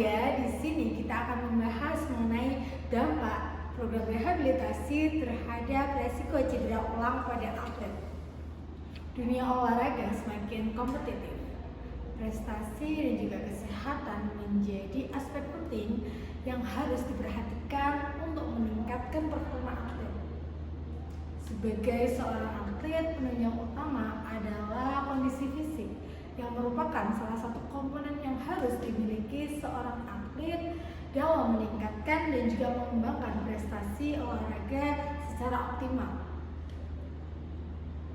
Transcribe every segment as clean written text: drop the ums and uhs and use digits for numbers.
remaja, di sini kita akan membahas mengenai dampak program rehabilitasi terhadap resiko cedera ulang pada atlet. Dunia olahraga semakin kompetitif. Prestasi dan juga kesehatan menjadi aspek penting yang harus diperhatikan untuk meningkatkan performa atlet. Sebagai seorang atlet, penunjang utama adalah kondisi fisik yang merupakan salah satu komponen yang harus dimiliki seorang atlet dalam meningkatkan dan juga mengembangkan prestasi olahraga secara optimal.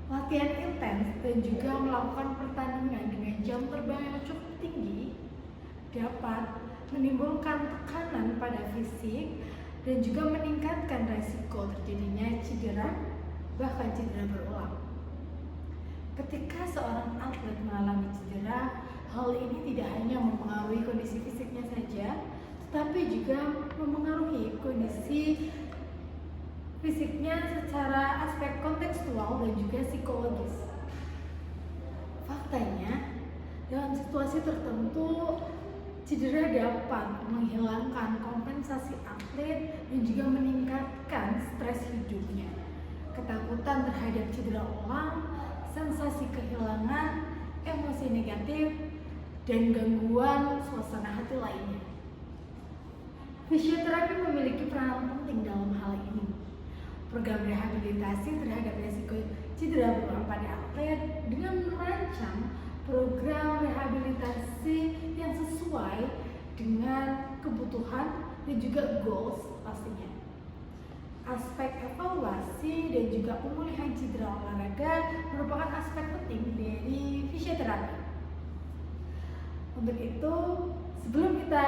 Latihan intens dan juga melakukan pertandingan dengan jam terbang yang cukup tinggi dapat menimbulkan tekanan pada fisik dan juga meningkatkan resiko terjadinya cedera, bahkan cedera berulang. Ketika seorang atlet mengalami cedera, hal ini tidak hanya mempengaruhi kondisi fisiknya saja, tetapi juga mempengaruhi kondisi fisiknya secara aspek kontekstual dan juga psikologis. Faktanya, dalam situasi tertentu, cedera dapat menghilangkan kompensasi atlet dan juga meningkatkan stres hidupnya. Ketakutan terhadap cedera ulang, sensasi kehilangan, emosi negatif, dan gangguan suasana hati lainnya. Fisioterapi memiliki peranan penting dalam hal ini. Program rehabilitasi terhadap risiko cedera berulang pada atlet dengan merancang program rehabilitasi yang sesuai dengan kebutuhan dan juga goals pastinya. Aspek evaluasi dan juga pemulihan cedera olahraga merupakan aspek penting dari fisioterapi. Untuk itu, sebelum kita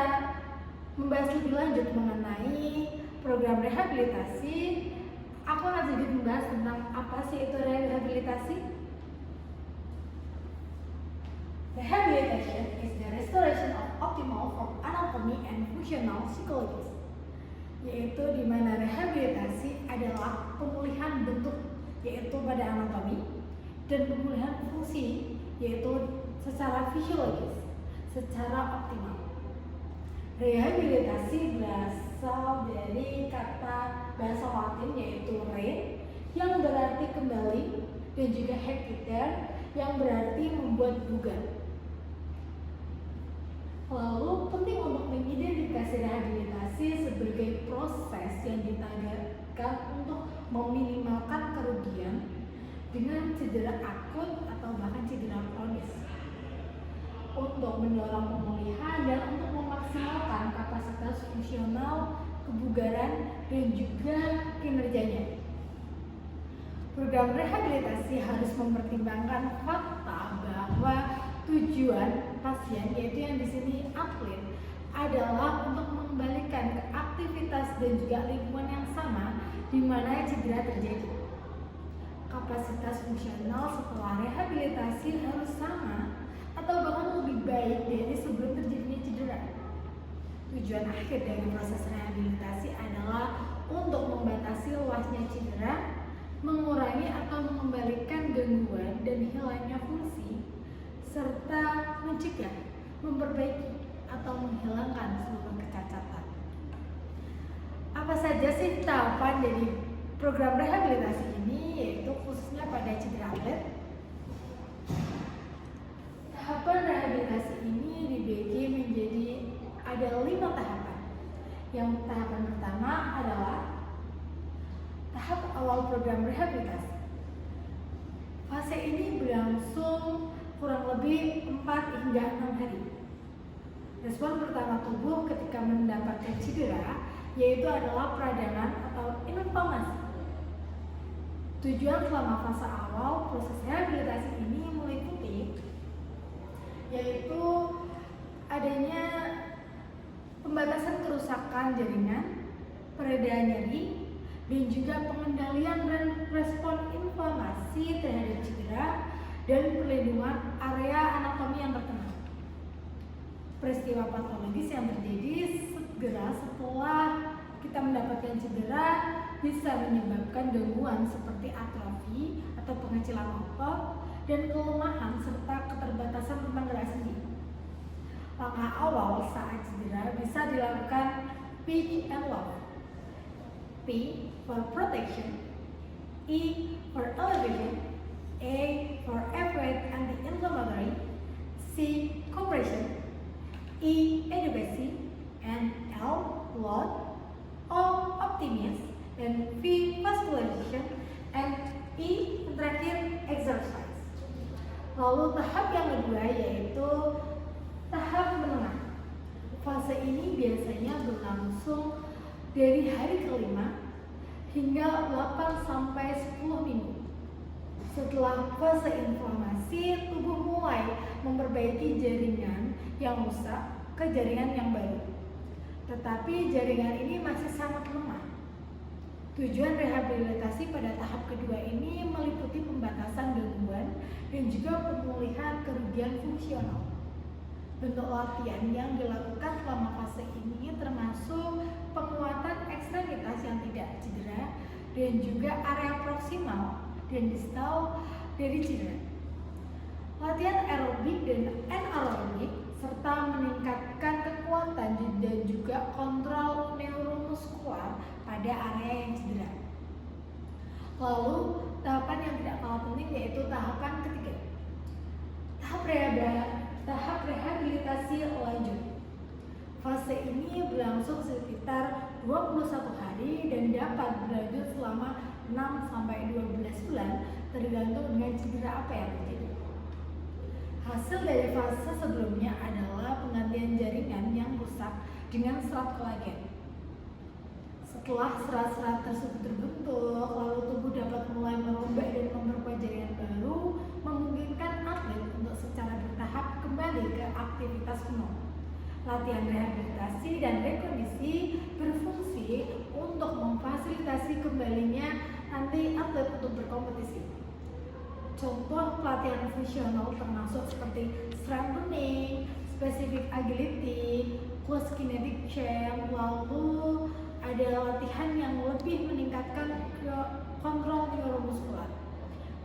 membahas lebih lanjut mengenai program rehabilitasi, aku akan sedikit membahas tentang apa sih itu rehabilitasi. Rehabilitation is the restoration of optimal from anatomy and functional psychology, yaitu di mana rehabilitasi adalah pemulihan bentuk yaitu pada anatomi dan pemulihan fungsi yaitu secara fisiologis secara optimal. Rehabilitasi berasal dari kata bahasa Latin yaitu re yang berarti kembali dan juga hectiter yang berarti membuat bugar. Lalu penting untuk mengidentifikasi rehabilitasi sebagai proses yang ditargetkan untuk meminimalkan kerugian dengan cedera akut atau bahkan cedera kronis, untuk mendorong pemulihan dan untuk memaksimalkan kapasitas fungsional, kebugaran, dan juga kinerjanya. Program rehabilitasi harus mempertimbangkan fakta bahwa tujuan pasien, yaitu yang di sini atlet, adalah untuk mengembalikan ke aktivitas dan juga lingkungan yang sama di mana cedera terjadi. Kapasitas fungsional setelah rehabilitasi harus sama atau bahkan lebih baik dari sebelum terjadinya cedera. Tujuan akhir dari proses rehabilitasi adalah untuk membatasi luasnya cedera, mengurangi atau mengembalikan gangguan dan hilangnya fungsi, serta mencegah, memperbaiki, atau menghilangkan seluruh kecacatan. Apa saja sih tahapan dari program rehabilitasi ini, yaitu khususnya pada cedera atlet? Tahapan rehabilitasi ini dibagi menjadi ada 5 tahapan. Yang tahapan pertama adalah tahap awal program rehabilitasi. Fase ini berlangsung kurang lebih 4 hingga 6 hari. Respon pertama tubuh ketika mendapatkan cedera yaitu adalah peradangan atau inflamasi. Tujuan selama fase awal proses rehabilitasi ini meliputi yaitu adanya pembatasan kerusakan jaringan, peredaran nyeri, dan juga pengendalian dan respon inflamasi terhadap cedera dan perlindungan area anatomi yang terkena. Peristiwa patologis yang terjadi segera setelah kita mendapatkan cedera bisa menyebabkan gangguan seperti atrofi atau pengecilan otot dan kelemahan serta keterbatasan tentang gerak sendi. Langkah Langkah awal saat cedera bisa dilakukan pitch and lock. P for protection, E for elevation, A for avoid anti-inflammatory, C compression, E education, and L load, O optimis, dan V vascularization, and E terakhir exercise. Lalu tahap yang kedua yaitu tahap menengah. Fase ini biasanya berlangsung dari hari kelima hingga 8-10 minggu. Setelah fase inflamasi, tubuh mulai memperbaiki jaringan yang rusak ke jaringan yang baru. Tetapi jaringan ini masih sangat lemah. Tujuan rehabilitasi pada tahap kedua ini meliputi pembatasan gangguan dan juga pemulihan kerugian fungsional. Bentuk latihan yang dilakukan selama fase ini termasuk penguatan ekstremitas yang tidak cedera dan juga area proksimal dan distal dari cedera. Latihan aerobik dan anaerobik serta meningkatkan kekuatan dan juga kontrol neuromuskular pada area yang cedera. Lalu tahapan yang tidak kalah penting yaitu tahapan ketiga, tahap rehabilitasi lanjut. Fase ini berlangsung sekitar 21 hari dan dapat berlanjut selama 6-12 bulan tergantung dengan cedera apa yang terjadi. Hasil dari fase sebelumnya adalah penggantian jaringan yang rusak dengan serat kolagen. Setelah serat-serat tersebut terbentuk, lalu tubuh dapat mulai merombak dan memperkuat jaringan baru, memungkinkan atlet untuk secara bertahap kembali ke aktivitas penuh. Latihan rehabilitasi dan rekondisi berfungsi untuk memfasilitasi kembalinya nanti atlet untuk berkompetisi. Contoh pelatihan fungsional termasuk seperti strengthening, specific agility, close kinetic champ, lalu ada latihan yang lebih meningkatkan kontrol neuromuskular.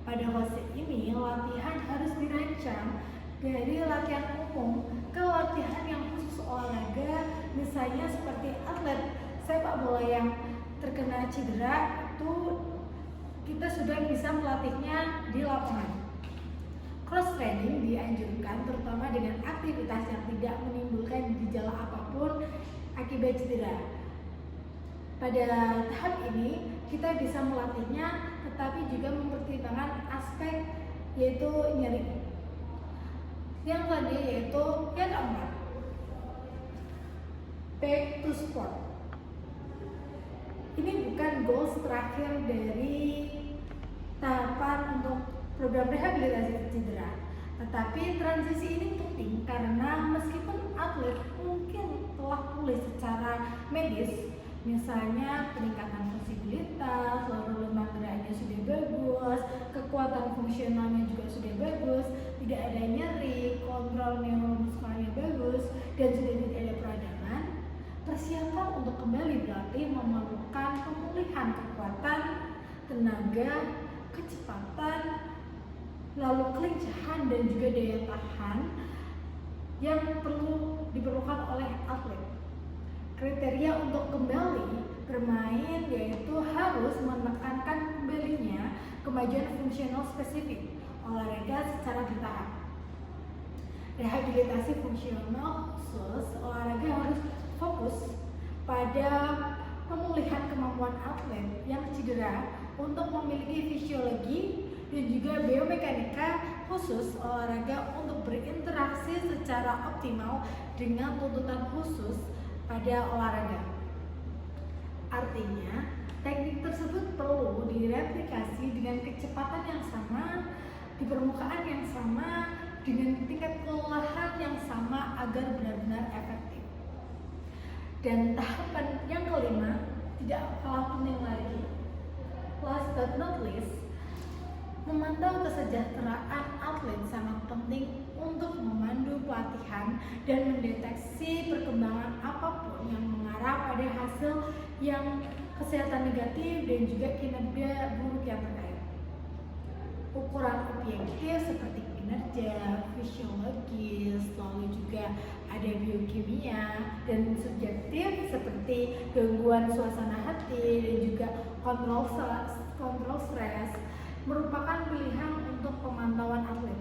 Pada fase ini, latihan harus dirancang dari latihan umum ke latihan yang khusus olahraga, misalnya seperti atlet sepak bola yang terkena cedera itu kita sudah bisa melatihnya di lapangan. Cross training dianjurkan terutama dengan aktivitas yang tidak menimbulkan gejala apapun akibat cedera. Pada tahap ini kita bisa melatihnya tetapi juga mempertimbangkan aspek yaitu nyeri. Yang tadi yaitu yang keempat, back to sport. Ini bukan goals terakhir dari tahapan untuk program rehabilitasi cedera, tetapi transisi ini penting karena meskipun atlet mungkin telah pulih secara medis, misalnya peningkatan fleksibilitas, lalu lemak geraknya sudah bagus, kekuatan fungsionalnya juga sudah bagus, tidak ada nyeri, kontrol neuromuskularnya bagus, dan sudah tidak ada peradangan. Persiapan untuk kembali berlatih memerlukan pemulihan kekuatan, tenaga, kecepatan, lalu kelincahan dan juga daya tahan yang diperlukan oleh atlet. Kriteria untuk kembali bermain yaitu harus menekankan kembalinya kemajuan fungsional spesifik olahraga secara bertahap. Rehabilitasi fungsional khusus olahraga harus fokus pada pemulihan kemampuan atlet yang cedera untuk memiliki fisiologi dan juga biomekanika khusus olahraga untuk berinteraksi secara optimal dengan tuntutan khusus pada olahraga. Artinya, teknik tersebut perlu direplikasi dengan kecepatan yang sama, di permukaan yang sama, dengan tingkat kelelahan yang sama agar benar-benar efektif. Dan tahapan yang kelima, tidak kalah penting lagi, last but not least, memantau kesejahteraan atlet sangat penting untuk memandu pelatihan dan mendeteksi perkembangan apapun yang mengarah pada hasil yang kesehatan negatif dan juga kinerja buruk yang terkait. Ukuran objektif seperti kinerja, fisiologis, lalu juga ada ada biokimia dan subjektif seperti gangguan suasana hati dan juga kontrol stres merupakan pilihan untuk pemantauan atlet.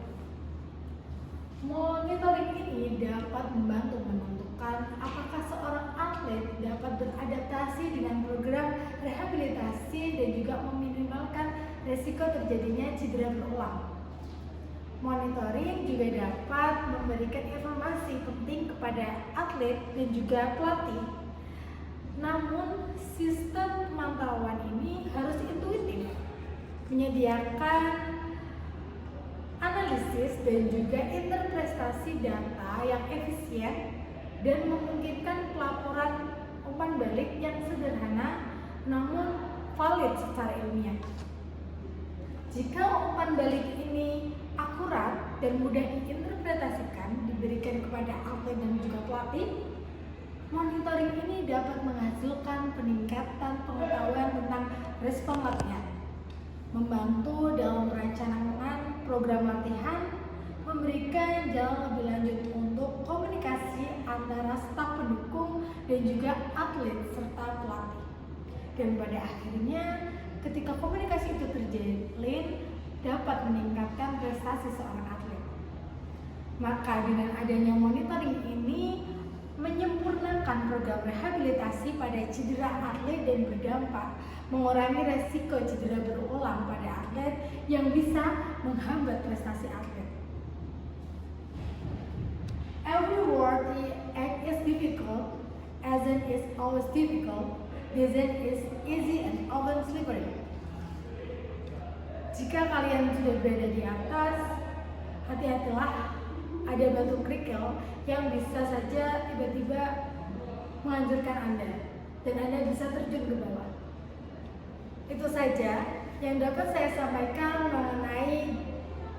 Monitoring ini dapat membantu menentukan apakah seorang atlet dapat beradaptasi dengan program rehabilitasi dan juga meminimalkan risiko terjadinya cedera berulang. Monitoring juga dapat memberikan informasi penting kepada atlet dan juga pelatih. Namun, sistem pemantauan ini harus intuitif, menyediakan analisis dan juga interpretasi data yang efisien dan memungkinkan pelaporan umpan balik yang sederhana namun valid secara ilmiah. Jika umpan balik ini akurat dan mudah diinterpretasikan diberikan kepada atlet dan juga pelatih, monitoring ini dapat menghasilkan peningkatan pengetahuan tentang respon latihan, membantu dalam perencanaan program latihan, memberikan jalan lebih lanjut untuk komunikasi antara staf pendukung dan juga atlet serta pelatih. Dan pada akhirnya, ketika komunikasi itu terjalin, dapat meningkatkan prestasi seorang atlet. Maka dengan adanya monitoring ini menyempurnakan program rehabilitasi pada cedera atlet dan berdampak mengurangi resiko cedera berulang pada atlet yang bisa menghambat prestasi atlet. Every word act is difficult, as it is always difficult, design is easy and often slippery. Jika kalian sudah berada di atas, hati-hatilah, ada batu kerikil yang bisa saja tiba-tiba menghancurkan Anda dan Anda bisa terjun ke bawah. Itu saja yang dapat saya sampaikan mengenai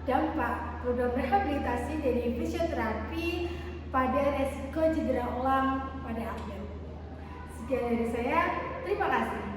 dampak program rehabilitasi dari fisioterapi pada resiko cedera ulang pada atlet. Sekian dari saya, terima kasih.